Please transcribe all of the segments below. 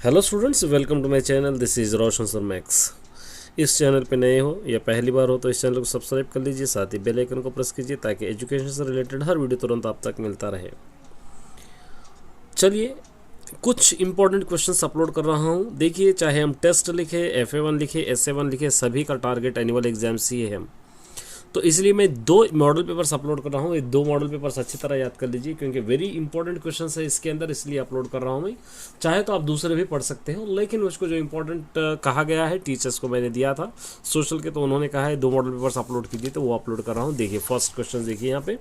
Hello students, welcome to my channel. This is Roshan sir Max. इस चैनल पे नए हो या पहली बार हो तो इस चैनल को सब्सक्राइब कर लीजिए, साथ ही बेल आइकन को प्रेस कीजिए ताकि एजुकेशन से रिलेटेड हर वीडियो तुरंत आप तक मिलता रहे। चलिए, कुछ इंपॉर्टेंट क्वेश्चंस अपलोड कर रहा हूँ। देखिए, चाहे हम टेस्ट लिखे, FA1 लिखे, SA1 लिखे, सभी का टारगेट एनुअल एग्जाम्स ही है। तो इसलिए मैं 2 मॉडल पेपर्स अपलोड कर रहा हूँ। ये 2 मॉडल पेपर्स अच्छी तरह याद कर लीजिए क्योंकि वेरी इंपॉर्टेंट क्वेश्चन है इसके अंदर, इसलिए अपलोड कर रहा हूँ मैं। चाहे तो आप दूसरे भी पढ़ सकते हो, लेकिन उसको जो इंपॉर्टेंट कहा गया है, टीचर्स को मैंने दिया था सोशल के, तो उन्होंने कहा है 2 मॉडल पेपर्स अपलोड कीजिए, तो वो अपलोड कर रहा हूँ। देखिए, फर्स्ट क्वेश्चन देखिए यहाँ पे,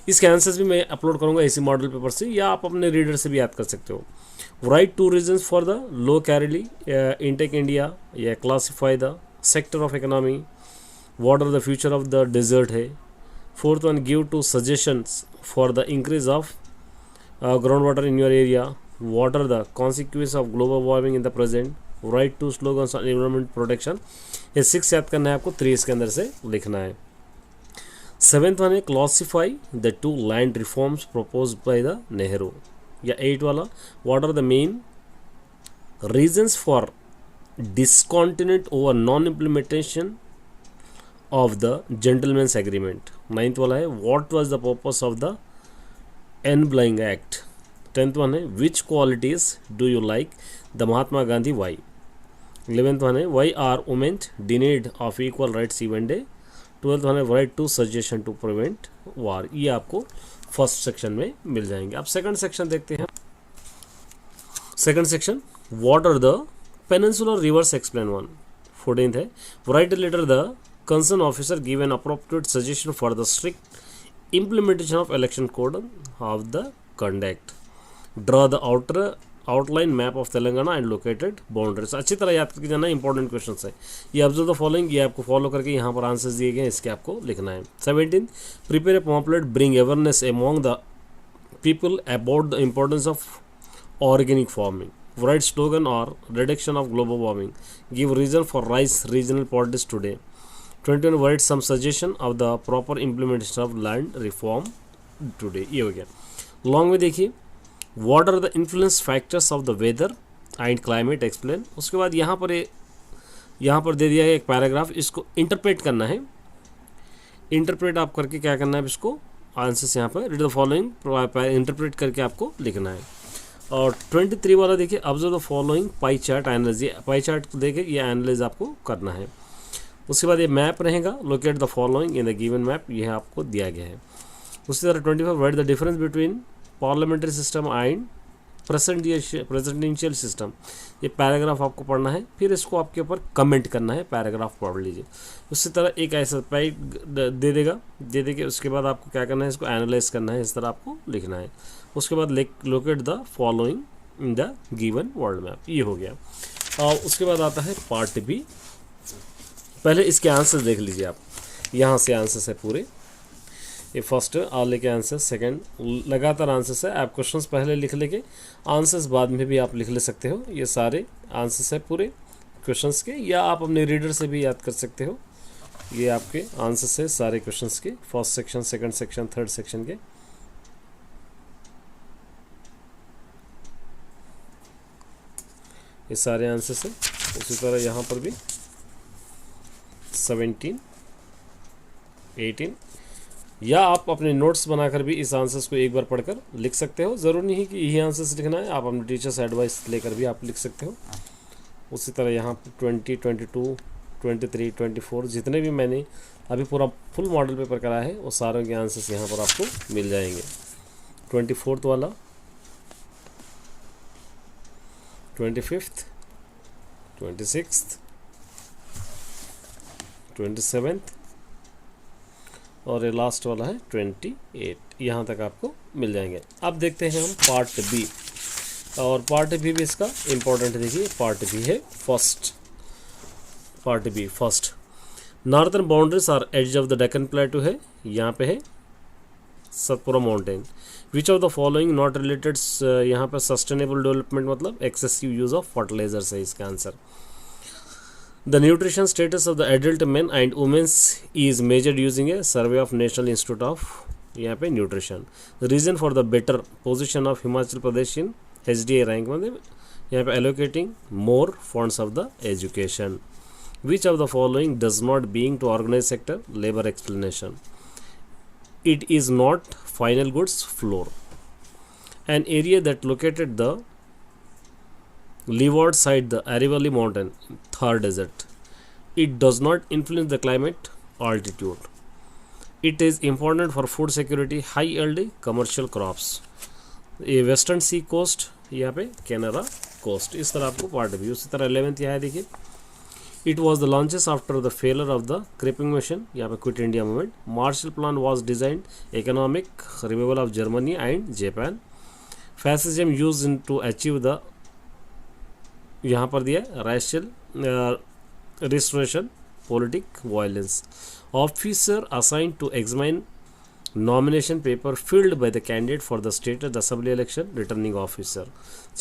इसके आंसर्स भी मैं अपलोड करूँगा इसी मॉडल पेपर से, या आप अपने रीडर से भी याद कर सकते हो। Write 2 reasons for the low calorie intake India, या classify the sector of economy, what are the future of the desert है। Fourth one, give 2 suggestions for the increase of groundwater in your area, what are the consequences of global warming in the present, write 2 slogans on environment protection। ये 6 याद करना है आपको, 3 इसके अंदर से लिखना है। सेवेंथ वन है, classify the 2 land reforms proposed by the Nehru. या 8 वाला, what are the main reasons for discontent over non-implementation of the gentleman's agreement। 9th वाला है, what was the purpose of the Enabling Act। 10th one है, which qualities do you like the Mahatma Gandhi why। 11th one है, why are women denied of equal rights even day। 12th one है, write 2 suggestion to prevent war। ये आपको first section में मिल जाएंगे। अब second section देखते हैं। Second section, what are the peninsular rivers explain one। 14th है, write a letter the concerned officer give an appropriate suggestion for the strict implementation of election code of the conduct। Draw the outline map of Telangana and located boundaries। अच्छी तरह याद करके जाना, important question है ये। Observe the following, ये आपको follow करके यहाँ पर आंसर्स दिए गए हैं, इसके आपको लिखना है। 17, prepare a pamphlet bring awareness among the people about the importance of organic farming. Write slogan or reduction of global warming। Give reason for rice regional politics today। 21, write some suggestion of the proper implementation of land reform today। ये हो गया। Long में देखिए, what are the influence factors of the weather and climate explain। उसके बाद यहाँ पर दे दिया है एक पैराग्राफ, इसको इंटरप्रेट करना है। इंटरप्रेट आप करके क्या करना है, इसको आंसर्स यहाँ पर रीड द फॉलोइंग इंटरप्रेट करके आपको लिखना है। और 23 वाला देखिए, observe the following pie chart analyse. Pie chart देखे ये एनालिज आपको करना है। उसके बाद ये मैप रहेगा, locate the following in the given map, यह आपको दिया गया है। उसी तरह 25, right the difference between parliamentary system and presidential system. ये पैराग्राफ आपको पढ़ना है, फिर इसको आपके ऊपर कमेंट करना है, पैराग्राफ पढ़ लीजिए। उसी तरह एक ऐसा पैक दे देके उसके बाद आपको क्या करना है, इसको एनालाइज करना है, इस तरह आपको लिखना है। उसके बाद locate the following in the given world map, ये हो गया। और उसके बाद आता है पार्ट बी। पहले इसके आंसर्स देख लीजिए आप, यहाँ से आंसर्स है पूरे। ये फर्स्ट आले के आंसर, सेकंड लगातार आंसर्स है। आप क्वेश्चंस पहले लिख लेके आंसर्स बाद में भी आप लिख ले सकते हो। ये सारे आंसर्स है पूरे क्वेश्चंस के, या आप अपने रीडर से भी याद कर सकते हो। ये आपके आंसर्स है सारे क्वेश्चंस के, first section, second section, third section के। ये सारे आंसर्स है। उसी तरह यहाँ पर भी 17, 18, या आप अपने नोट्स बनाकर भी इस आंसर्स को एक बार पढ़कर लिख सकते हो। ज़रूरी नहीं कि यही आंसर्स लिखना है, आप अपने टीचर से एडवाइस लेकर भी आप लिख सकते हो। उसी तरह यहाँ 20, 22, 23, 24 जितने भी मैंने अभी पूरा फुल मॉडल पेपर करा है, वो सारों के आंसर्स यहाँ पर आपको मिल जाएंगे। 24th वाला, 25th, 26th, 27th, और ये लास्ट वाला है 28। यहाँ तक आपको मिल जाएंगे। अब देखते हैं हम पार्ट बी, और पार्ट बी भी इसका इम्पोर्टेंट देखिए। पार्ट बी है part B first, northern boundaries are edge of the Deccan plateau है, यहाँ पे है Satpura mountain. Which of the following not related, यहाँ पे सस्टेनेबल डेवलपमेंट मतलब एक्सेसिव यूज ऑफ फर्टिलाइजर्स है इसका answer. The nutrition status of the adult men and women is measured using a survey of National Institute of यहाँ पे nutrition. Reason for the better position of Himachal Pradesh in HDA rank मतलब यहाँ पे allocating more funds of the education, which of the following does not being to organise sector, labour explanation, it is not final goods floor, an area that located the leeward side the Aravalli mountain, Thar desert, it does not influence the climate, altitude, it is important for food security, high yield commercial crops, ये western सी coast, यहाँ पे Canara coast. इस तरह आपको part भी। उसी तरह 11th यहाँ है देखिए, it was the launches after the failure of the Cripps mission, यहाँ पे quit India movement, Marshall plan was designed, economic revival of Germany and Japan, fascism use in to achieve the, यहाँ पर दिया racial restoration, politic violence, officer assign to examine nomination paper filled by the candidate for the state assembly election, returning officer,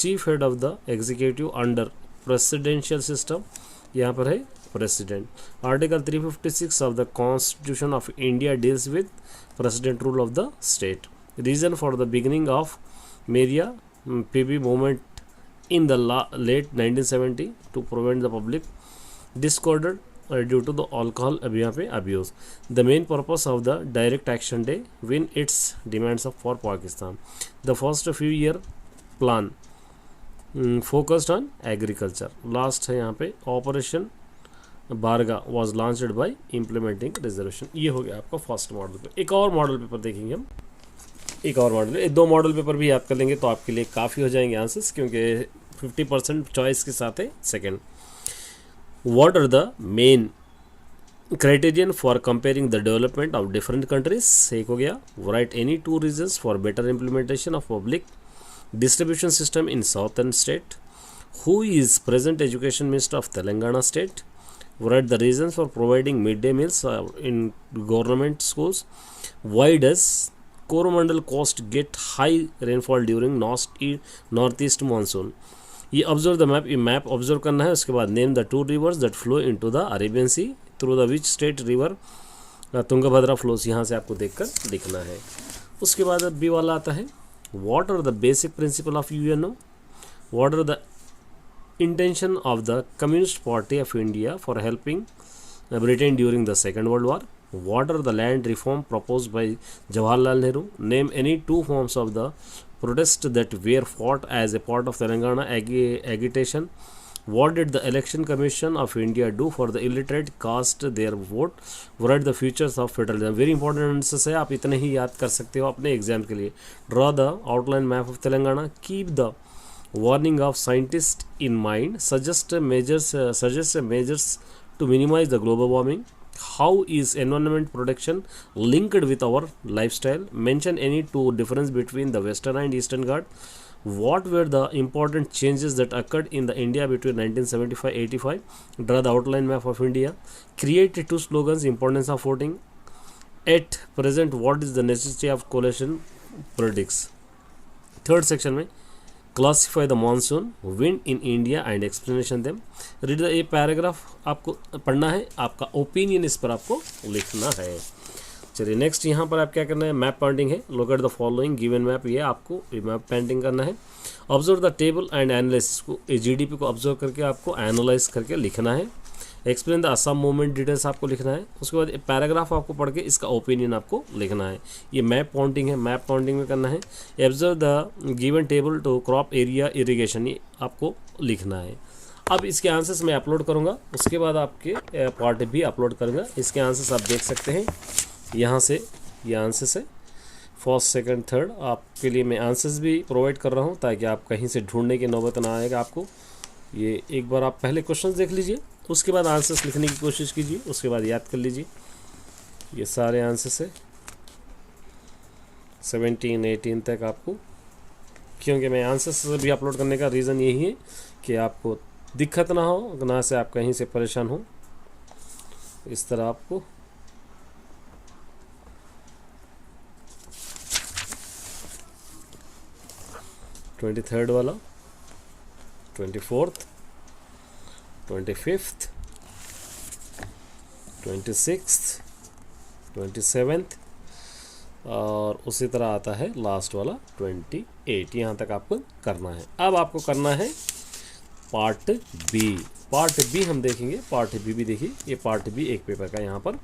chief head of the executive under presidential system, यहाँ पर है president, article 356 of the constitution of India deals with president rule of the state, reason for the beginning of Meria PB movement in the late 1970 to prevent the public discord due to the alcohol abuse. The main purpose of the direct action day win its demands for Pakistan. The first few year plan focused on agriculture. Last है यहाँ पे operation बारगा was launched by implementing reservation. ये हो गया आपका first model paper. एक और model paper देखेंगे हम, एक और मॉडल, दो मॉडल पेपर भी याद कर लेंगे तो आपके लिए काफ़ी हो जाएंगे आंसर्स, क्योंकि 50% चॉइस के साथ है second. What are the main criterion for comparing the development of different countries? एक हो गया। Write any two reasons for better implementation of public distribution system in southern state. Who is present education minister of Telangana state? Write the reasons for providing midday meals in government schools. Why does Coromandel coast get high rainfall during northeast monsoon? ये observe the map, ये map observe करना है। उसके बाद name the two rivers that flow into the Arabian Sea, through the which state river Tungabhadra flows, यहाँ से आपको देखकर लिखना है। उसके बाद बी वाला आता है, what are the basic principle of UNO, what are the intention of the Communist Party of India for helping Britain during the Second World War, what are the land reform proposed by Jawaharlal Nehru, name any two forms of the protest that were fought as a part of Telangana agitation, what did the election commission of India do for the illiterate cast their vote, write the futures of federalism। Very important answers है, आप इतने ही याद कर सकते हो अपने exam के लिए। Draw the outline map of Telangana, keep the warning of scientist in mind, suggest measures to minimize the global warming, how is environment protection linked with our lifestyle, mention any two difference between the western and eastern Ghat, what were the important changes that occurred in the India between 1975-85, draw the outline map of India, create two slogans, importance of voting, at present what is the necessity of coalition politics। Third section में classify the monsoon wind in India and explanation them, read the, ये paragraph आपको पढ़ना है, आपका opinion इस पर आपको लिखना है। चलिए नेक्स्ट यहाँ पर आप क्या करना है, मैप पेंटिंग है, look at the following given map, ये आपको मैप पेंटिंग करना है। Observe the table and analysis को, जीडीपी को ऑब्जर्व करके आपको एनालाइज करके लिखना है। Explain the Assam movement details आपको लिखना है। उसके बाद पैराग्राफ आपको पढ़ के इसका ओपिनियन आपको लिखना है। ये मैप पॉइंटिंग है, मैप पॉइंटिंग में करना है। Observe the given table to crop area irrigation, ये आपको लिखना है। अब इसके आंसर्स मैं अपलोड करूँगा, उसके बाद आपके पार्ट भी अपलोड करूँगा। इसके आंसर्स आप देख सकते हैं यहाँ से, ये आंसर्स है फर्स्ट सेकंड थर्ड, आपके लिए मैं आंसर्स भी प्रोवाइड कर रहा हूँ ताकि आप कहीं से ढूंढने की नौबत ना आएगा आपको। ये एक बार आप पहले क्वेश्चंस देख लीजिए, उसके बाद आंसर्स लिखने की कोशिश कीजिए, उसके बाद याद कर लीजिए। ये सारे आंसर्स है 17-18 तक आपको, क्योंकि मैं आंसर्स भी अपलोड करने का रीज़न यही है कि आपको दिक्कत ना हो, ना से आप कहीं से परेशान हो। इस तरह आपको ट्वेंटी थर्ड वाला, 24th, 25th, 26th, 27th और उसी तरह आता है लास्ट वाला 28। यहाँ तक आपको करना है। अब आपको करना है पार्ट बी। पार्ट बी हम देखेंगे, पार्ट बी भी देखिए, ये पार्ट बी एक पेपर का यहाँ पर।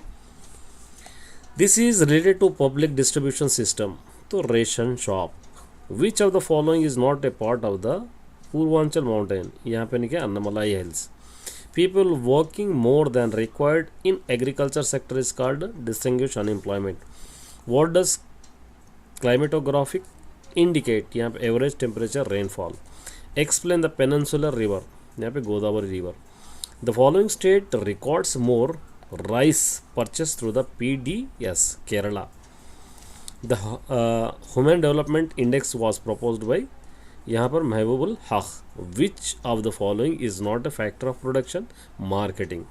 This is related to public distribution system, तो ration shop. Which of the following is not a part of the Purvanchal mountain, यहाँ पे नहीं क्या, Annamalai hills. People working more than required in agriculture sector is called distinguish unemployment. What does climatographic indicate, यहाँ पे average temperature rainfall. Explain the peninsular river, यहाँ पे Godavari river. The following state records more rice purchase through the PDS, Kerala. The human development index was proposed by, यहाँ पर Mahbubul Haq. Which of the following is not a factor of production, marketing.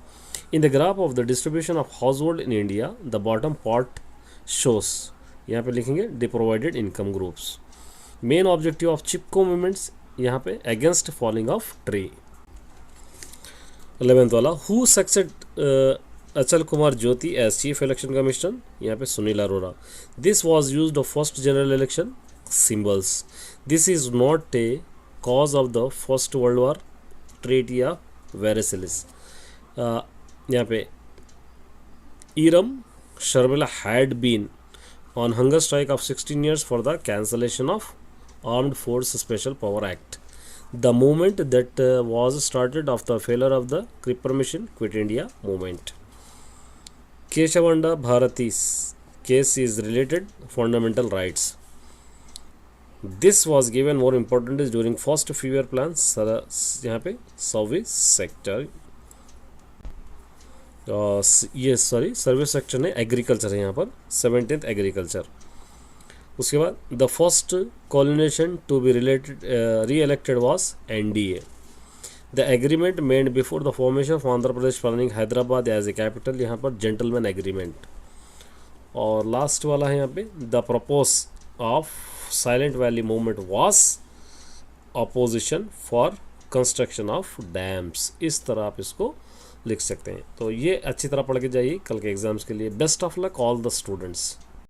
In the graph of the distribution of household in India the bottom part shows, यहाँ पे लिखेंगे deprived income groups. Main objective of Chipko movements, यहाँ पे against falling of tree. 11th वाला, who succeeded Achal Kumar Jyoti as chief election commissioner, यहाँ पे Sunil Arora. This was used of first general election, symbols. This is not a cause of the first world war, treaty of Versailles. यहाँ पे Irom Sharmila had been on hunger strike of 16 years for the cancellation of Armed Force Special Power Act. The movement that was started after failure of the Cripper Mission Quit India movement. Keshavanda Bharati's case is related fundamental rights. This was given more importance during first few year plans, यहाँ पे service sector, ये sorry service sector ने agriculture है यहाँ पर, 17th agriculture. उसके बाद the first coordination to be related re elected was NDA। The agreement made before the formation of Andhra Pradesh planning Hyderabad as a capital, यहाँ पर जेंटलमैन एग्रीमेंट। और लास्ट वाला है यहाँ पे, the purpose of silent valley movement was opposition for construction of dams. इस तरह आप इसको लिख सकते हैं। तो ये अच्छी तरह पढ़ के जाइए कल के एग्जाम्स के लिए। Best of luck all the students.